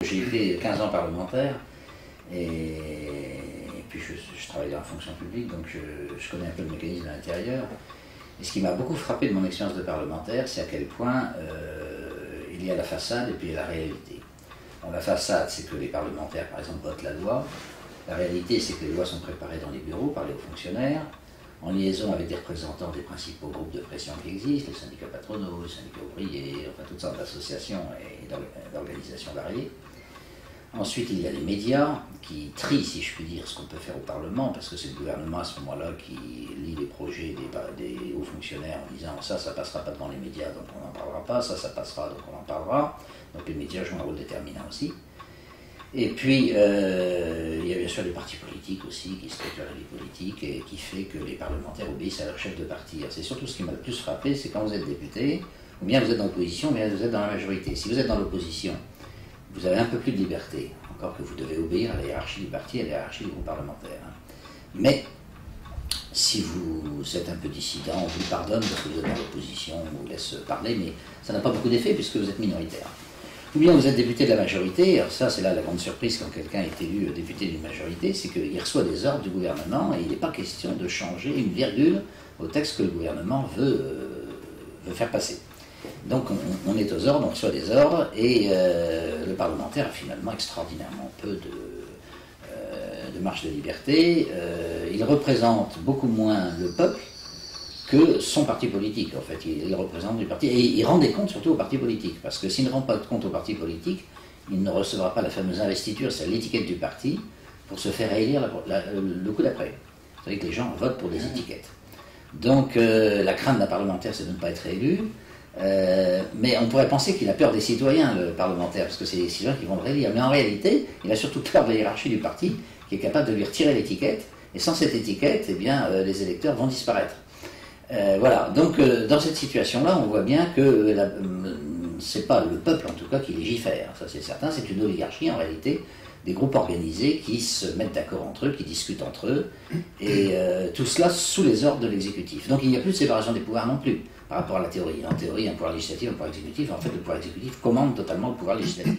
J'ai été 15 ans parlementaire et puis je travaille dans la fonction publique, donc je connais un peu le mécanisme à l'intérieur. Et ce qui m'a beaucoup frappé de mon expérience de parlementaire, c'est à quel point il y a la façade et puis il y a la réalité. Bon, la façade, c'est que les parlementaires, par exemple, votent la loi. La réalité, c'est que les lois sont préparées dans les bureaux par les hauts fonctionnaires, en liaison avec des représentants des principaux groupes de pression qui existent, les syndicats patronaux, les syndicats ouvriers, enfin toutes sortes d'associations et d'organisations variées. Ensuite, il y a les médias qui trient, si je puis dire, ce qu'on peut faire au Parlement, parce que c'est le gouvernement à ce moment-là qui lit les projets des hauts fonctionnaires en disant ça passera pas devant les médias, donc on n'en parlera pas, ça passera, donc on en parlera. Donc les médias jouent un rôle déterminant aussi. Et puis, il y a bien sûr les partis politiques aussi, qui structurent la vie politique et qui fait que les parlementaires obéissent à leur chef de parti. C'est surtout ce qui m'a le plus frappé, c'est quand vous êtes député, ou bien vous êtes dans l'opposition, ou bien vous êtes dans la majorité. Si vous êtes dans l'opposition, vous avez un peu plus de liberté, encore que vous devez obéir à la hiérarchie du parti, à la hiérarchie du groupe parlementaire. Mais, si vous êtes un peu dissident, on vous pardonne parce que vous êtes dans l'opposition, on vous laisse parler, mais ça n'a pas beaucoup d'effet puisque vous êtes minoritaire. Ou bien vous êtes député de la majorité, alors ça c'est là la grande surprise quand quelqu'un est élu député d'une majorité, c'est qu'il reçoit des ordres du gouvernement et il n'est pas question de changer une virgule au texte que le gouvernement veut faire passer. Donc on est aux ordres, on reçoit des ordres et le parlementaire a finalement extraordinairement peu de marge de liberté. Il représente beaucoup moins le peuple que son parti politique, en fait. Il représente du parti, et il rend des comptes surtout au parti politique, parce que s'il ne rend pas de compte au parti politique, il ne recevra pas la fameuse investiture, c'est l'étiquette du parti, pour se faire élire le coup d'après. Vous savez que les gens votent pour des étiquettes. Donc la crainte d'un parlementaire, c'est de ne pas être élu, mais on pourrait penser qu'il a peur des citoyens, le parlementaire, parce que c'est les citoyens qui vont le réélire. Mais en réalité, il a surtout peur de la hiérarchie du parti, qui est capable de lui retirer l'étiquette, et sans cette étiquette, eh bien, les électeurs vont disparaître. Voilà, donc dans cette situation-là, on voit bien que c'est pas le peuple en tout cas qui légifère, ça c'est certain, c'est une oligarchie en réalité, des groupes organisés qui se mettent d'accord entre eux, qui discutent entre eux, et tout cela sous les ordres de l'exécutif. Donc il n'y a plus de séparation des pouvoirs non plus, par rapport à la théorie. En théorie, un pouvoir législatif, un pouvoir exécutif, en fait le pouvoir exécutif commande totalement le pouvoir législatif.